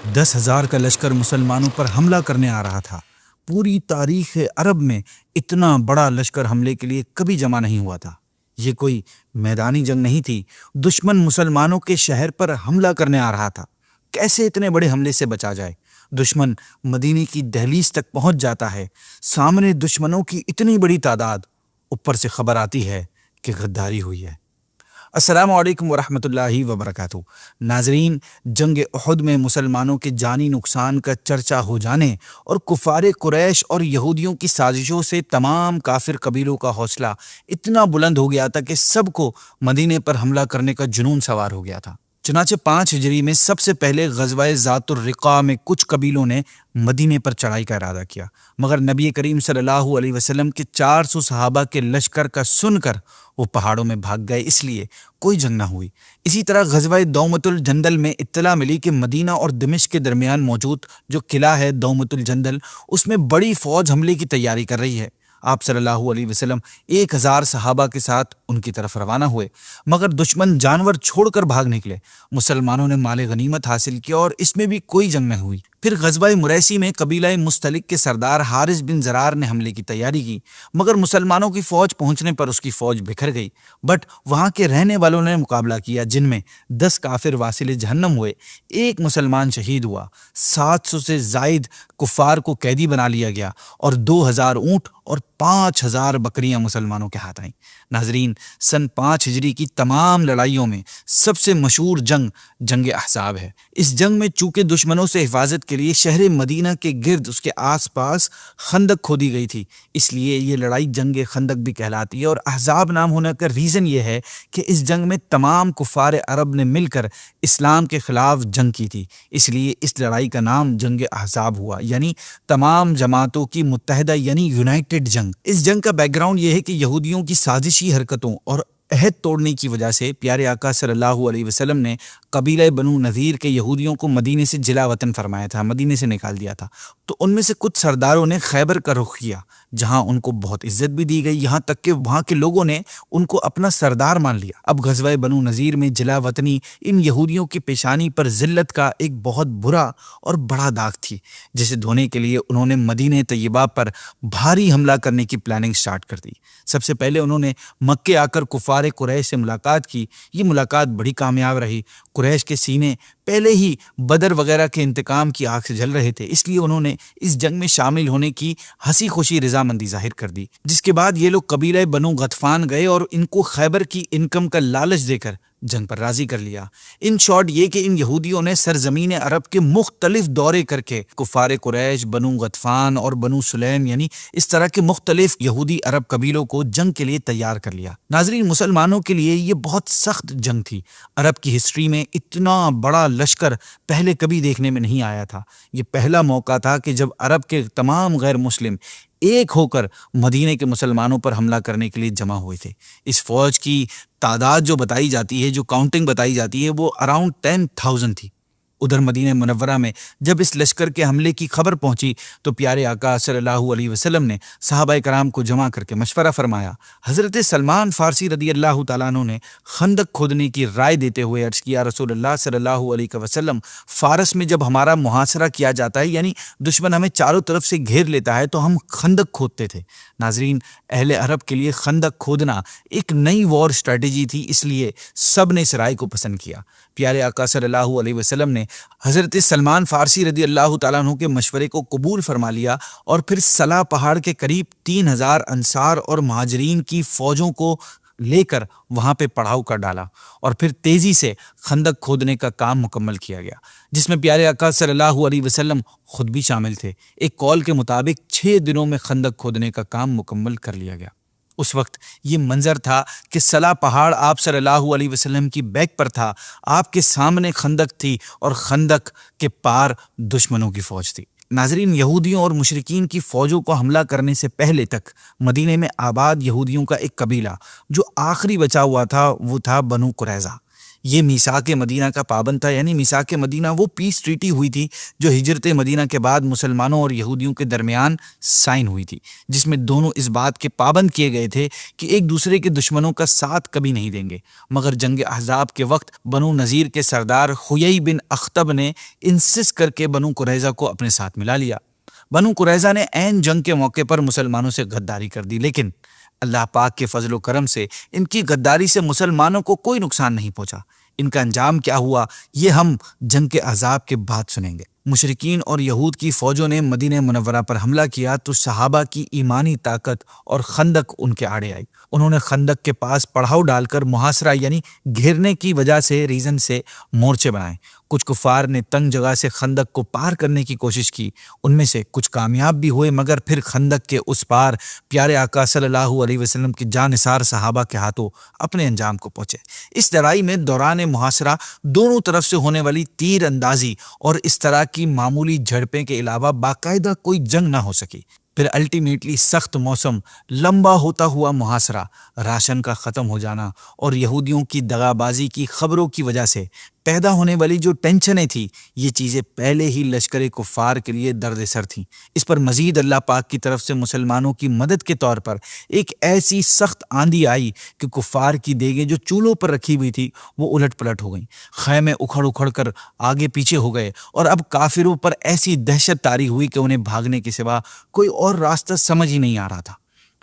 10,000 کا لشکر مسلمانوں پر حملہ کرنے آ رہا تھا۔ پوری تاریخ عرب میں اتنا بڑا لشکر حملے کے لیے کبھی جمع نہیں ہوا تھا۔ یہ کوئی میدانی جنگ نہیں تھی، دشمن مسلمانوں کے شہر پر حملہ کرنے آ رہا تھا۔ کیسے اتنے بڑے حملے سے بچا جائے؟ دشمن مدینے کی دہلیز تک پہنچ جاتا ہے، سامنے دشمنوں کی اتنی بڑی تعداد، اوپر سے خبر آتی ہے کہ غداری ہوئی ہے۔ السلام علیکم ورحمۃ اللہ وبرکاتہ۔ ناظرین، جنگ احد میں مسلمانوں کے جانی نقصان کا چرچا ہو جانے اور کفار قریش اور یہودیوں کی سازشوں سے تمام کافر قبیلوں کا حوصلہ اتنا بلند ہو گیا تھا کہ سب کو مدینے پر حملہ کرنے کا جنون سوار ہو گیا تھا۔ چنانچہ 5 ہجری میں سب سے پہلے غزوہ ذات الرقاع میں کچھ قبیلوں نے مدینے پر چڑھائی کا ارادہ کیا، مگر نبی کریم صلی اللہ علیہ وسلم کے 400 صحابہ کے لشکر کا سن کر وہ پہاڑوں میں بھاگ گئے، اس لیے کوئی جنگ نہ ہوئی۔ اسی طرح غزوہ دومۃ الجندل میں اطلاع ملی کہ مدینہ اور دمشق کے درمیان موجود جو قلعہ ہے دومۃ الجندل، اس میں بڑی فوج حملے کی تیاری کر رہی ہے۔ آپ صلی اللہ علیہ وسلم 1000 صحابہ کے ساتھ ان کی طرف روانہ ہوئے، مگر دشمن جانور چھوڑ کر بھاگ نکلے۔ مسلمانوں نے مال غنیمت حاصل کیا اور اس میں بھی کوئی جنگ نہ ہوئی۔ پھر غزوہ مریسی میں قبیلہ مستلق کے سردار حارث بن زرار نے حملے کی تیاری کی، مگر مسلمانوں کی فوج پہنچنے پر اس کی فوج بکھر گئی۔ بٹ وہاں کے رہنے والوں نے مقابلہ کیا، جن میں 10 کافر واصل جہنم ہوئے، 1 مسلمان شہید ہوا، 700 سے زائد کفار کو قیدی بنا لیا گیا اور 2000 اونٹ اور 5000 بکریاں مسلمانوں کے ہاتھ آئیں۔ ناظرین، سن 5 ہجری کی تمام لڑائیوں میں سب سے مشہور جنگ احزاب ہے۔ اس جنگ میں چونکہ دشمنوں سے حفاظت کے لیے شہر مدینہ کے گرد اس کے آس پاس خندق کھودی گئی تھی، اس لیے یہ لڑائی جنگ خندق بھی کہلاتی ہے۔ اور احزاب نام ہونے کا ریزن یہ ہے کہ اس جنگ میں تمام کفار عرب نے مل کر اسلام کے خلاف جنگ کی تھی، اس لیے اس لڑائی کا نام جنگ احزاب ہوا، یعنی تمام جماعتوں کی متحدہ یعنی یونائٹڈ جنگ۔ اس جنگ کا بیک گراؤنڈ یہ ہے کہ یہودیوں کی سازشی حرکتوں اور عہد توڑنے کی وجہ سے پیارے آقا صلی اللہ علیہ وسلم نے قبیلہ بنو نذیر کے یہودیوں کو مدینے سے جلا وطن فرمایا تھا، مدینے سے نکال دیا تھا۔ تو ان میں سے کچھ سرداروں نے خیبر کا رخ کیا، جہاں ان کو بہت عزت بھی دی گئی، یہاں تک کہ وہاں کے لوگوں نے ان کو اپنا سردار مان لیا۔ اب غزوہ بنو نذیر میں جلا وطنی ان یہودیوں کی پیشانی پر ذلت کا ایک بہت برا اور بڑا داغ تھی، جسے دھونے کے لیے انہوں نے مدینہ طیبہ پر بھاری حملہ کرنے کی پلاننگ سٹارٹ کر دی۔ سب سے پہلے انہوں نے مکے آ کر کفار قریش سے ملاقات کی۔ یہ ملاقات بڑی کامیاب رہی۔ قریش کے سینے پہلے ہی بدر وغیرہ کے انتقام کی آگ سے جل رہے تھے، اس لیے انہوں نے اس جنگ میں شامل ہونے کی ہنسی خوشی رضامندی ظاہر کر دی، جس کے بعد یہ لوگ قبیلہ بنو غطفان گئے اور ان کو خیبر کی انکم کا لالچ دے کر جنگ پر راضی کر لیا۔ ان شارٹ یہ کہ ان یہودیوں نے سرزمین عرب کے مختلف دورے کر کے کفار قریش، بنو غطفان اور بنو سلیم یعنی اس طرح کے مختلف یہودی عرب قبیلوں کو جنگ کے لیے تیار کر لیا۔ ناظرین، مسلمانوں کے لیے یہ بہت سخت جنگ تھی۔ عرب کی ہسٹری میں اتنا بڑا لشکر پہلے کبھی دیکھنے میں نہیں آیا تھا۔ یہ پہلا موقع تھا کہ جب عرب کے تمام غیر مسلم ایک ہو کر مدینے کے مسلمانوں پر حملہ کرنے کے لیے جمع ہوئے تھے۔ اس فوج کی تعداد جو بتائی جاتی ہے، جو کاؤنٹنگ بتائی جاتی ہے، وہ اراؤنڈ 10,000 تھی۔ ادھر مدینہ منورہ میں جب اس لشکر کے حملے کی خبر پہنچی تو پیارے آقا صلی اللہ علیہ وسلم نے صحابہ کرام کو جمع کر کے مشورہ فرمایا۔ حضرت سلمان فارسی رضی اللہ تعالیٰ عنہ نے خندق کھودنے کی رائے دیتے ہوئے عرض کیا، رسول اللہ صلی اللہ علیہ وسلم، فارس میں جب ہمارا محاصرہ کیا جاتا ہے، یعنی دشمن ہمیں چاروں طرف سے گھیر لیتا ہے، تو ہم خندق کھودتے تھے۔ ناظرین، اہل عرب کے لیے خندق کھودنا ایک نئی وار اسٹریٹجی تھی، اس لیے سب نے اس رائے کو پسند کیا۔ پیارے آقا صلی اللہ علیہ وسلم نے حضرت سلمان فارسی رضی اللہ تعالیٰ عنہ کے مشورے کو قبول فرما لیا اور پھر سلا پہاڑ کے قریب 3000 انصار اور مہاجرین کی فوجوں کو لے کر وہاں پہ پڑاؤ کر ڈالا اور پھر تیزی سے خندق کھودنے کا کام مکمل کیا گیا، جس میں پیارے آقا صلی اللہ علیہ وسلم خود بھی شامل تھے۔ ایک قول کے مطابق 6 دنوں میں خندق کھودنے کا کام مکمل کر لیا گیا۔ اس وقت یہ منظر تھا کہ سلا پہاڑ آپ صلی اللہ علیہ وسلم کی بیک پر تھا، آپ کے سامنے خندق تھی اور خندق کے پار دشمنوں کی فوج تھی۔ ناظرین، یہودیوں اور مشرکین کی فوجوں کو حملہ کرنے سے پہلے تک مدینے میں آباد یہودیوں کا ایک قبیلہ جو آخری بچا ہوا تھا وہ تھا بنو قریظہ۔ یہ میثاق مدینہ کا پابند تھا، یعنی میثاق مدینہ وہ پیس ٹریٹی ہوئی تھی جو ہجرت مدینہ کے بعد مسلمانوں اور یہودیوں کے درمیان سائن ہوئی تھی، جس میں دونوں اس بات کے پابند کیے گئے تھے کہ ایک دوسرے کے دشمنوں کا ساتھ کبھی نہیں دیں گے۔ مگر جنگ احزاب کے وقت بنو نذیر کے سردار حیی بن اخطب نے انسسٹ کر کے بنو قریظہ کو اپنے ساتھ ملا لیا۔ بنو قریظہ نے عین جنگ کے موقع پر مسلمانوں سے غداری کر دی، لیکن اللہ پاک کے فضل و کرم سے ان کی غداری سے مسلمانوں کو کوئی نقصان نہیں پہنچا۔ ان کا انجام کیا ہوا یہ ہم جنگ کے احزاب کے بعد سنیں گے۔ مشرکین اور یہود کی فوجوں نے مدینہ منورہ پر حملہ کیا تو صحابہ کی ایمانی طاقت اور خندق ان کے آڑے آئی۔ انہوں نے خندق کے پاس پڑاؤ ڈال کر محاصرہ یعنی گھیرنے کی وجہ سے ریزن سے مورچے بنائے۔ کچھ کفار نے تنگ جگہ سے خندق کو پار کرنے کی کوشش کی، ان میں سے کچھ کامیاب بھی ہوئے، مگر پھر خندق کے اس پار پیارے آقا صلی اللہ علیہ وسلم کی جانثار صحابہ کے ہاتھوں اپنے انجام کو پہنچے۔ اس لڑائی میں دوران محاصرہ دونوں طرف سے ہونے والی تیر اندازی اور اس طرح کی معمولی جھڑپیں کے علاوہ باقاعدہ کوئی جنگ نہ ہو سکی۔ پھر الٹیمیٹلی سخت موسم، لمبا ہوتا ہوا محاصرہ، راشن کا ختم ہو جانا اور یہودیوں کی دغابازی کی خبروں کی وجہ سے پیدا ہونے والی جو ٹینشنیں تھیں، یہ چیزیں پہلے ہی لشکر کفار کے لیے درد سر تھیں۔ اس پر مزید اللہ پاک کی طرف سے مسلمانوں کی مدد کے طور پر ایک ایسی سخت آندھی آئی کہ کفار کی دیگیں جو چولہوں پر رکھی ہوئی تھی وہ الٹ پلٹ ہو گئیں، خیمے اکھڑ اکھڑ کر آگے پیچھے ہو گئے اور اب کافروں پر ایسی دہشت طاری ہوئی کہ انہیں بھاگنے کے سوا کوئی اور راستہ سمجھ ہی نہیں آ رہا تھا۔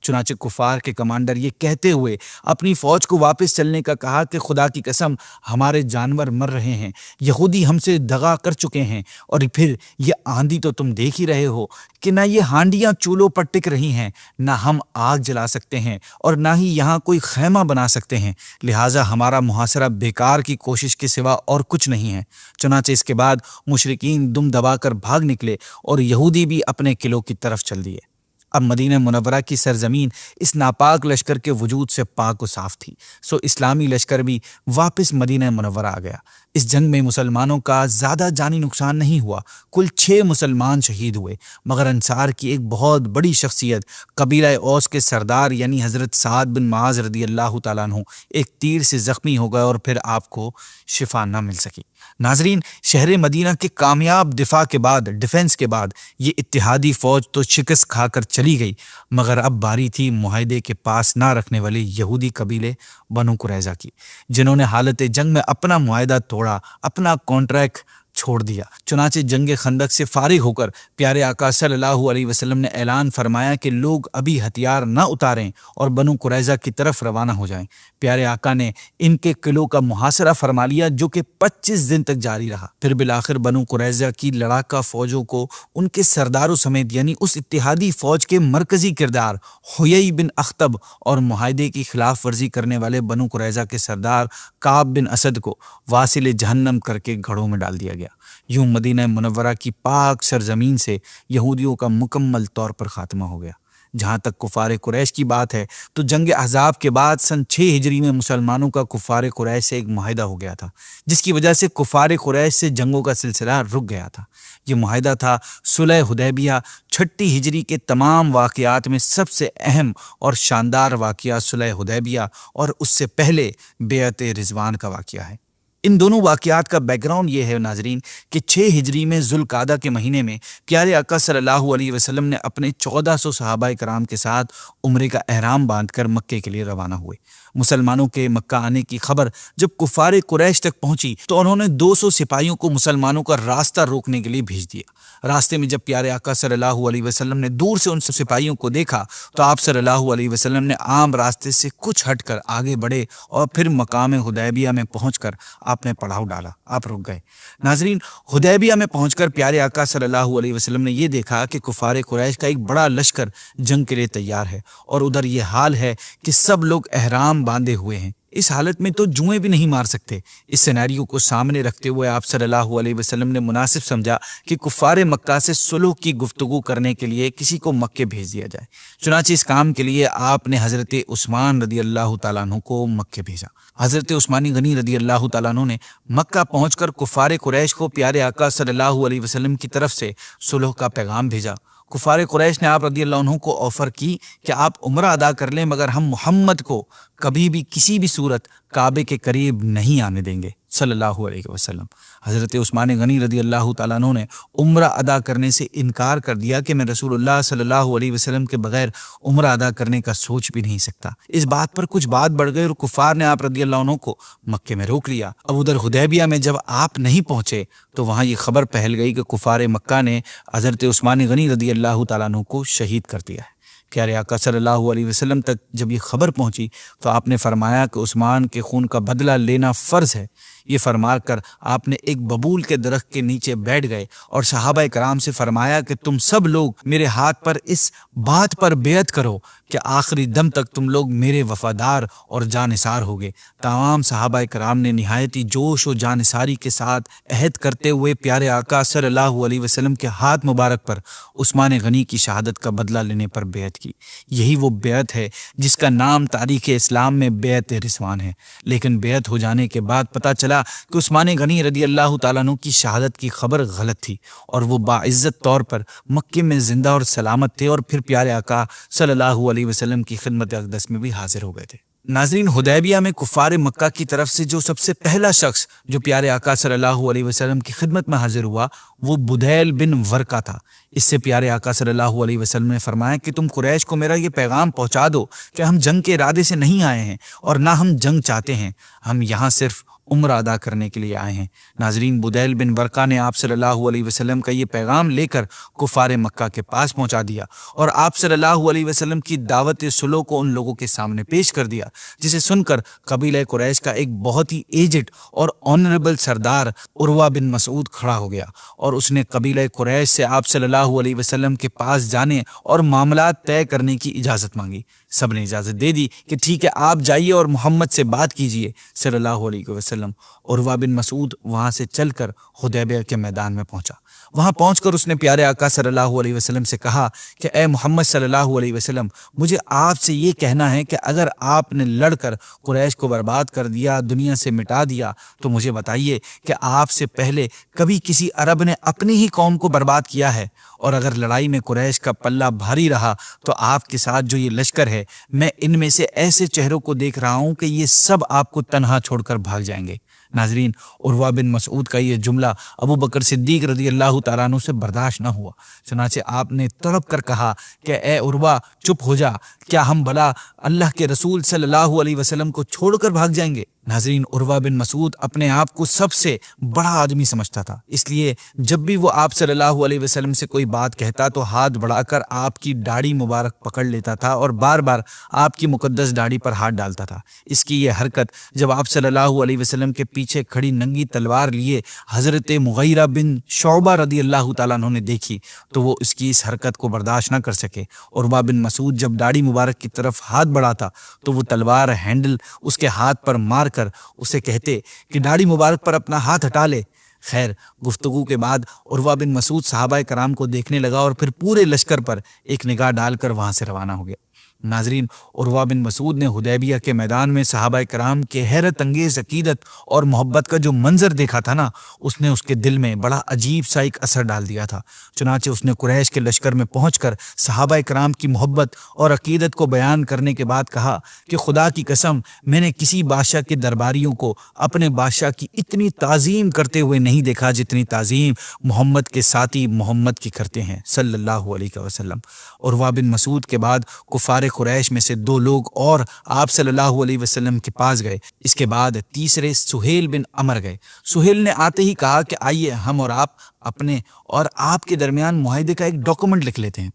چنانچہ کفار کے کمانڈر یہ کہتے ہوئے اپنی فوج کو واپس چلنے کا کہا کہ خدا کی قسم ہمارے جانور مر رہے ہیں، یہودی ہم سے دغا کر چکے ہیں، اور پھر یہ آندھی تو تم دیکھ ہی رہے ہو کہ نہ یہ ہانڈیاں چولہوں پر ٹک رہی ہیں، نہ ہم آگ جلا سکتے ہیں اور نہ ہی یہاں کوئی خیمہ بنا سکتے ہیں، لہٰذا ہمارا محاصرہ بیکار کی کوشش کے سوا اور کچھ نہیں ہے۔ چنانچہ اس کے بعد مشرکین دم دبا کر بھاگ نکلے اور یہودی بھی اپنے قلعوں کی طرف چل دیے۔ اب مدینہ منورہ کی سرزمین اس ناپاک لشکر کے وجود سے پاک و صاف تھی، سو اسلامی لشکر بھی واپس مدینہ منورہ آ گیا۔ اس جنگ میں مسلمانوں کا زیادہ جانی نقصان نہیں ہوا، کل 6 مسلمان شہید ہوئے، مگر انصار کی ایک بہت بڑی شخصیت قبیلہ اوس کے سردار یعنی حضرت سعد بن معاذ رضی اللہ تعالیٰ عنہ ایک تیر سے زخمی ہو گئے اور پھر آپ کو شفا نہ مل سکی۔ ناظرین، شہر مدینہ کے کامیاب دفاع کے بعد، ڈیفنس کے بعد، یہ اتحادی فوج تو شکست کھا کر چلی گئی، مگر اب باری تھی معاہدے کے پاس نہ رکھنے والے یہودی قبیلے بنو قریظہ کی، جنہوں نے حالت جنگ میں اپنا معاہدہ توڑا، اپنا کانٹریکٹ چھوڑ دیا۔ چنانچہ جنگ خندق سے فارغ ہو کر پیارے آقا صلی اللہ علیہ وسلم نے اعلان فرمایا کہ لوگ ابھی ہتھیار نہ اتاریں اور بنو قریظہ کی طرف روانہ ہو جائیں۔ پیارے آقا نے ان کے قلعوں کا محاصرہ فرما لیا جو کہ 25 دن تک جاری رہا۔ پھر بالآخر بنو قریظہ کی لڑاکا فوجوں کو ان کے سرداروں سمیت یعنی اس اتحادی فوج کے مرکزی کردار حیی بن اخطب اور معاہدے کی خلاف ورزی کرنے والے بنو قریظہ کے سردار کعب بن اسد کو واصل جہنم کر کے گھڑوں میں ڈال دیا گیا۔ یوں مدینہ منورہ کی پاک سرزمین سے یہودیوں کا مکمل طور پر خاتمہ ہو گیا۔ جہاں تک کفار قریش کی بات ہے تو جنگ احزاب کے بعد سن 6 ہجری میں مسلمانوں کا کفار قریش سے ایک معاہدہ ہو گیا تھا، جس کی وجہ سے کفار قریش سے جنگوں کا سلسلہ رک گیا تھا۔ یہ معاہدہ تھا صلح حدیبیہ۔ 6 ہجری کے تمام واقعات میں سب سے اہم اور شاندار واقعہ صلح حدیبیہ اور اس سے پہلے بیعت رضوان کا واقعہ ہے۔ ان دونوں واقعات کا بیک گراؤنڈ یہ ہے ناظرین کہ 6 ہجری میں ذوالقعدہ کے مہینے میں پیارے آقا صلی اللہ علیہ وسلم نے اپنے 1400 صحابہ کرام کے ساتھ عمرے کا احرام باندھ کر مکے کے لیے روانہ ہوئے۔ مسلمانوں کے مکہ آنے کی خبر جب کفار قریش تک پہنچی تو انہوں نے 200 سپاہیوں کو مسلمانوں کا راستہ روکنے کے لیے بھیج دیا۔ راستے میں جب پیارے آقا صلی اللہ علیہ وسلم نے دور سے ان سپاہیوں کو دیکھا تو آپ صلی اللہ علیہ وسلم نے عام راستے سے کچھ ہٹ کر آگے بڑھے اور پھر مقام حدیبیہ میں پہنچ کر آپ نے پڑاؤ ڈالا، آپ رک گئے۔ ناظرین، حدیبیہ میں پہنچ کر پیارے آقا صلی اللہ علیہ وسلم نے یہ دیکھا کہ کفار قریش کا ایک بڑا لشکر جنگ کے لیے تیار ہے اور ادھر یہ حال ہے کہ سب لوگ احرام باندھے ہوئے ہیں۔ اس حالت میں تو جوئیں بھی نہیں مار سکتے۔ اس سیناریو کو سامنے رکھتے ہوئے آپ صلی اللہ علیہ وسلم نے مناسب سمجھا کہ کفار مکہ سے صلح کی گفتگو کرنے کے لیے کسی کو مکے بھیج دیا جائے۔ چنانچہ اس کام کے لیے آپ نے حضرت عثمان رضی اللہ تعالیٰ عنہ کو مکے بھیجا۔ حضرت عثمان غنی رضی اللہ تعالیٰ عنہ نے مکہ پہنچ کر کفار قریش کو پیارے آقا صلی اللہ علیہ وسلم کی طرف سے صلح کا پیغام بھیجا۔ کفار قریش نے آپ رضی اللہ عنہ کو آفر کی کہ آپ عمرہ ادا کر لیں، مگر ہم محمد کو کبھی بھی کسی بھی صورت کعبے کے قریب نہیں آنے دیں گے صلی اللہ علیہ وسلم۔ حضرت عثمان غنی رضی اللہ تعالیٰ عنہ نے عمرہ ادا کرنے سے انکار کر دیا کہ میں رسول اللہ صلی اللہ علیہ وسلم کے بغیر عمرہ ادا کرنے کا سوچ بھی نہیں سکتا۔ اس بات پر کچھ بات بڑھ گئی اور کفار نے آپ رضی اللہ عنہ کو مکے میں روک لیا۔ اب ادھر حدیبیہ میں جب آپ نہیں پہنچے تو وہاں یہ خبر پھیل گئی کہ کفار مکہ نے حضرت عثمان غنی رضی اللہ تعالیٰ عنہ کو شہید کر دیا ہے۔ پیارے آقا صلی اللہ علیہ وسلم تک جب یہ خبر پہنچی تو آپ نے فرمایا کہ عثمان کے خون کا بدلہ لینا فرض ہے۔ یہ فرما کر آپ نے ایک ببول کے درخت کے نیچے بیٹھ گئے اور صحابہ کرام سے فرمایا کہ تم سب لوگ میرے ہاتھ پر اس بات پر بیعت کرو کہ آخری دم تک تم لوگ میرے وفادار اور جانثار ہوگے۔ تمام صحابہ کرام نے نہایتی جوش و جانثاری کے ساتھ عہد کرتے ہوئے پیارے آقا صلی اللہ علیہ وسلم کے ہاتھ مبارک پر عثمان غنی کی شہادت کا بدلہ لینے پر بیعت کی۔ یہی وہ بیعت ہے جس کا نام تاریخ اسلام میں بیعت رضوان ہے۔ لیکن بیعت ہو جانے کے بعد پتہ چلا کہ عثمان غنی رضی اللہ تعالیٰ عنہ کی شہادت کی خبر غلط تھی اور وہ باعزت طور پر مکے میں زندہ اور سلامت تھے اور پھر پیارے آقا صلی اللہ علیہ وسلم کی خدمت اقدس میں بھی حاضر ہو گئے تھے۔ ناظرین، حدیبیہ میں کفار مکہ کی طرف سے جو سب سے پہلا شخص جو پیارے آقا صلی اللہ علیہ وسلم کی خدمت میں حاضر ہوا وہ بدیل بن ورقہ تھا۔ اس سے پیارے آقا صلی اللہ علیہ وسلم نے فرمایا کہ تم قریش کو میرا یہ پیغام پہنچا دو کہ ہم جنگ کے ارادے سے نہیں آئے ہیں اور نہ ہم جنگ چاہتے ہیں، ہم یہاں صرف عمرہ ادا کرنے کے لیے آئے ہیں۔ ناظرین، بدیل بن ورقہ نے آپ صلی اللہ علیہ وسلم کا یہ پیغام لے کر کفار مکہ کے پاس پہنچا دیا اور آپ صلی اللہ علیہ وسلم کی دعوت صلح کو ان لوگوں کے سامنے پیش کر دیا، جسے سن کر قبیلہ قریش کا ایک بہت ہی ایجڈ اور آنریبل سردار عروہ بن مسعود کھڑا ہو گیا اور اس نے قبیلہ قریش سے آپ صلی اللہ علیہ وسلم کے پاس جانے اور معاملات طے کرنے کی اجازت مانگی۔ سب نے اجازت دے دی کہ ٹھیک ہے، آپ جائیے اور محمد سے بات کیجیے صلی اللہ علیہ وسلم۔ عروہ بن مسعود وہاں سے چل کر حدیبیہ کے میدان میں پہنچا۔ وہاں پہنچ کر اس نے پیارے آقا صلی اللہ علیہ وسلم سے کہا کہ اے محمد صلی اللہ علیہ وسلم، مجھے آپ سے یہ کہنا ہے کہ اگر آپ نے لڑ کر قریش کو برباد کر دیا، دنیا سے مٹا دیا، تو مجھے بتائیے کہ آپ سے پہلے کبھی کسی عرب نے اپنی ہی قوم کو برباد کیا ہے؟ اور اگر لڑائی میں قریش کا پلہ بھاری رہا تو آپ کے ساتھ جو یہ لشکر ہے، میں ان میں سے ایسے چہروں کو دیکھ رہا ہوں کہ یہ سب آپ کو تنہا چھوڑ کر بھاگ جائیں گے۔ ناظرین، عروہ بن مسعود کا یہ جملہ ابو بکر صدیق رضی اللہ تعالیٰ عنہ سے برداشت نہ ہوا، چنانچہ آپ نے تڑپ کر کہا کہ اے عروہ، چپ ہو جا، کیا ہم بھلا اللہ کے رسول صلی اللہ علیہ وسلم کو چھوڑ کر بھاگ جائیں گے؟ ناظرین، عروہ بن مسعود اپنے آپ کو سب سے بڑا آدمی سمجھتا تھا، اس لیے جب بھی وہ آپ صلی اللہ علیہ وسلم سے کوئی بات کہتا تو ہاتھ بڑھا کر آپ کی داڑھی مبارک پکڑ لیتا تھا اور بار بار آپ کی مقدس داڑھی پر ہاتھ ڈالتا تھا۔ اس کی یہ حرکت جب آپ صلی اللہ علیہ وسلم کے پیچھے کھڑی ننگی تلوار لیے حضرت مغیرہ بن شعبہ رضی اللہ تعالیٰ عنہ نے دیکھی تو وہ اس کی اس حرکت کو برداشت نہ کر سکے۔ عروہ بن مسعود جب داڑھی مبارک کی طرف ہاتھ بڑھاتا تو وہ تلوار ہینڈل اس کے ہاتھ پر مار کر اسے کہتے کہ داڑھی مبارک پر اپنا ہاتھ ہٹا لے۔ خیر، گفتگو کے بعد عروہ بن مسعود صحابہ کرام کو دیکھنے لگا اور پھر پورے لشکر پر ایک نگاہ ڈال کر وہاں سے روانہ ہو گیا۔ ناظرین، عروہ بن مسعود نے حدیبیہ کے میدان میں صحابہ کرام کے حیرت انگیز عقیدت اور محبت کا جو منظر دیکھا تھا نا، اس نے اس کے دل میں بڑا عجیب سا ایک اثر ڈال دیا تھا۔ چنانچہ اس نے قریش کے لشکر میں پہنچ کر صحابہ کرام کی محبت اور عقیدت کو بیان کرنے کے بعد کہا کہ خدا کی قسم، میں نے کسی بادشاہ کے درباریوں کو اپنے بادشاہ کی اتنی تعظیم کرتے ہوئے نہیں دیکھا جتنی تعظیم محمد کے ساتھی محمد کی کرتے ہیں صلی اللہ علیہ وسلم۔ عروہ بن مسعود کے بعد کفار قریش میں سے 2 لوگ اور آپ صلی اللہ علیہ وسلم کے پاس گئے۔ اس کے بعد تیسرے سہیل بن عمر گئے۔ سہیل نے آتے ہی کہا کہ آئیے ہم اور آپ اپنے اور آپ کے درمیان معاہدے کا ایک ڈاکومنٹ لکھ لیتے ہیں۔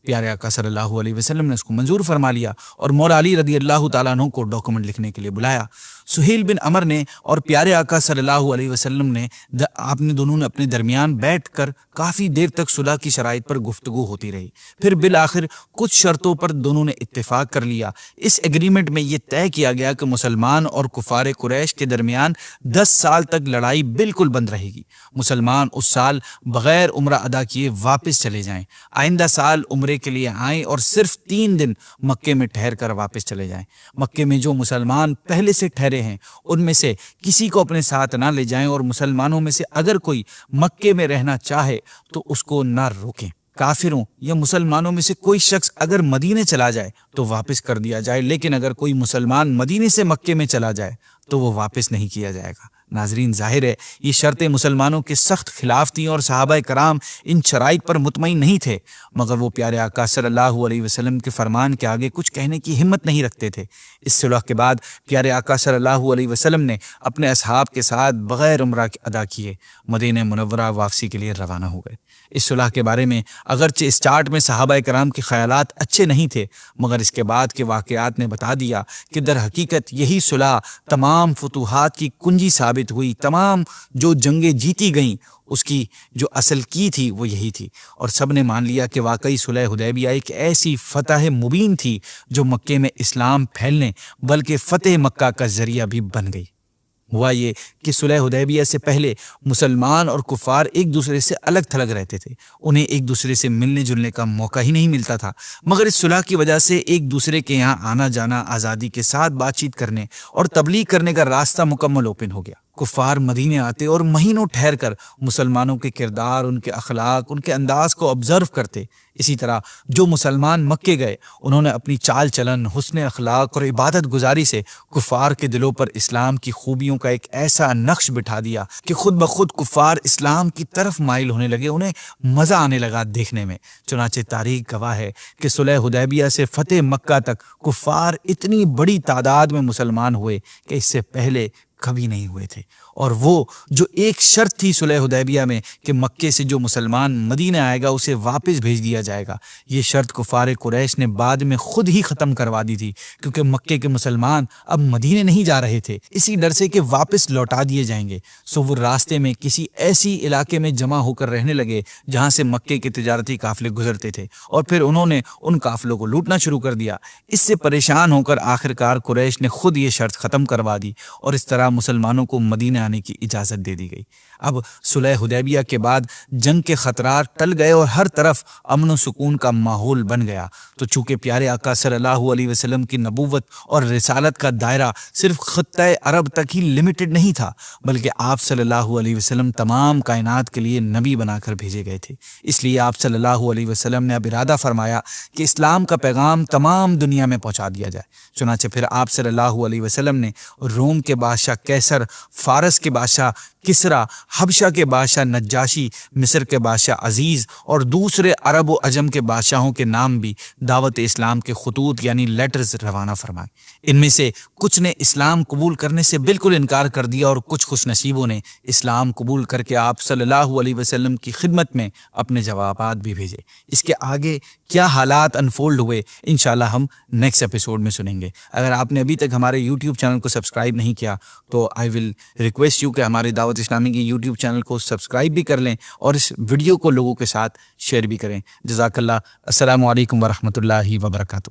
پیارے آقا صلی اللہ علیہ وسلم نے اس کو منظور فرما لیا اور مولا علی رضی اللہ تعالیٰ عنہ کو ڈاکومنٹ لکھنے کے لیے بلایا۔ سہیل بن عمر نے اور پیارے آقا صلی اللہ علیہ وسلم نے دونوں نے اپنے درمیان بیٹھ کر کافی دیر تک صلح کی شرائط پر گفتگو ہوتی رہی۔ پھر بالآخر کچھ شرطوں پر دونوں نے اتفاق کر لیا۔ اس ایگریمنٹ میں یہ طے کیا گیا کہ مسلمان اور کفار قریش کے درمیان 10 سال تک لڑائی بالکل بند رہے گی۔ مسلمان اس سال بغیر عمرہ ادا کیے واپس چلے جائیں، آئندہ سال عمرے کے لیے آئیں اور صرف 3 دن مکے میں ٹھہر کر واپس چلے جائیں۔ مکے میں جو مسلمان پہلے سے ٹھہرے ہیں ان میں سے کسی کو اپنے ساتھ نہ لے جائیں اور مسلمانوں میں سے اگر کوئی مکے میں رہنا چاہے تو اس کو نہ روکیں۔ کافروں یا مسلمانوں میں سے کوئی شخص اگر مدینے چلا جائے تو واپس کر دیا جائے، لیکن اگر کوئی مسلمان مدینے سے مکے میں چلا جائے تو وہ واپس نہیں کیا جائے گا۔ ناظرین، ظاہر ہے یہ شرطیں مسلمانوں کے سخت خلاف تھیں اور صحابہ کرام ان شرائط پر مطمئن نہیں تھے، مگر وہ پیارے آقا صلی اللہ علیہ وسلم کے فرمان کے آگے کچھ کہنے کی ہمت نہیں رکھتے تھے۔ اس صلح کے بعد پیارے آقا صلی اللہ علیہ وسلم نے اپنے اصحاب کے ساتھ بغیر عمرہ ادا کیے مدینہ منورہ واپسی کے لیے روانہ ہو گئے۔ اس صلح کے بارے میں اگرچہ اسٹارٹ میں صحابہ کرام کے خیالات اچھے نہیں تھے، مگر اس کے بعد کے واقعات نے بتا دیا کہ در حقیقت یہی صلح تمام فتوحات کی کنجی ثابت ہوئی۔ تمام جو جنگیں جیتی گئیں اس کی جو اصل کی تھی وہ یہی تھی، اور سب نے مان لیا کہ واقعی صلح حدیبیہ ایک ایسی فتح مبین تھی جو مکے میں اسلام پھیلنے بلکہ فتح مکہ کا ذریعہ بھی بن گئی۔ ہوا یہ کہ صلح حدیبیہ سے پہلے مسلمان اور کفار ایک دوسرے سے الگ تھلگ رہتے تھے، انہیں ایک دوسرے سے ملنے جلنے کا موقع ہی نہیں ملتا تھا، مگر اس صلح کی وجہ سے ایک دوسرے کے یہاں آنا جانا، آزادی کے ساتھ بات چیت کرنے اور تبلیغ کرنے کا راستہ مکمل اوپن ہو گیا۔ کفار مدینے آتے اور مہینوں ٹھہر کر مسلمانوں کے کردار، ان کے اخلاق، ان کے انداز کو آبزرو کرتے۔ اسی طرح جو مسلمان مکے گئے انہوں نے اپنی چال چلن، حسن اخلاق اور عبادت گزاری سے کفار کے دلوں پر اسلام کی خوبیوں کا ایک ایسا نقش بٹھا دیا کہ خود بخود کفار اسلام کی طرف مائل ہونے لگے، انہیں مزہ آنے لگا دیکھنے میں۔ چنانچہ تاریخ گواہ ہے کہ صلح حدیبیہ سے فتح مکہ تک کفار اتنی بڑی تعداد میں مسلمان ہوئے کہ اس سے پہلے کبھی نہیں ہوئے تھے، اور وہ جو ایک شرط تھی صلح حدیبیہ میں کہ مکے سے جو مسلمان مدینہ آئے گا اسے واپس بھیج دیا جائے گا، یہ شرط کفار قریش نے بعد میں خود ہی ختم کروا دی تھی، کیونکہ مکے کے مسلمان اب مدینے نہیں جا رہے تھے، اسی ڈر سے کہ واپس لوٹا دیے جائیں گے، سو وہ راستے میں کسی ایسی علاقے میں جمع ہو کر رہنے لگے جہاں سے مکے کے تجارتی قافلے گزرتے تھے، اور پھر انہوں نے ان قافلوں کو لوٹنا شروع کر دیا۔ اس سے پریشان ہو کر آخرکار قریش نے خود یہ شرط ختم کروا دی، اور اس طرح مسلمانوں کو مدینہ آنے کی اجازت دے دی گئی۔ اب صلح حدیبیہ کے بعد جنگ کے خطرات ٹل گئے اور ہر طرف امن و سکون کا ماحول بن گیا، تو چونکہ پیارے آقا صلی اللہ علیہ وسلم کی نبوت اور رسالت کا دائرہ صرف خطہ عرب تک ہی لمیٹڈ نہیں تھا، بلکہ آپ صلی اللہ علیہ وسلم تمام کائنات کے لیے نبی بنا کر بھیجے گئے تھے۔ اس لیے آپ صلی اللہ علیہ وسلم نے اب ارادہ فرمایا کہ اسلام کا پیغام تمام دنیا میں پہنچا دیا جائے۔ چنانچہ پھر آپ صلی اللہ علیہ وسلم نے روم کے بادشاہ قیصر، فارس کے بادشاہ کسرا، حبشہ کے بادشاہ نجاشی، مصر کے بادشاہ عزیز اور دوسرے عرب و عجم کے بادشاہوں کے نام بھی دعوت اسلام کے خطوط یعنی لیٹرز روانہ فرمائے۔ ان میں سے کچھ نے اسلام قبول کرنے سے بالکل انکار کر دیا، اور کچھ خوش نصیبوں نے اسلام قبول کر کے آپ صلی اللہ علیہ وسلم کی خدمت میں اپنے جوابات بھی بھیجے۔ اس کے آگے کیا حالات انفولڈ ہوئے انشاءاللہ ہم نیکسٹ ایپیسوڈ میں سنیں گے۔ اگر آپ نے ابھی تک ہمارے یوٹیوب چینل کو سبسکرائب نہیں کیا تو آئی ول ریکویسٹ یو کہ ہمارے دعوت اسلامی کی یوٹیوب چینل کو سبسکرائب بھی کر لیں اور اس ویڈیو کو لوگوں کے ساتھ شیئر بھی کریں۔ جزاک اللہ۔ السلام علیکم ورحمۃ اللہ وبرکاتہ۔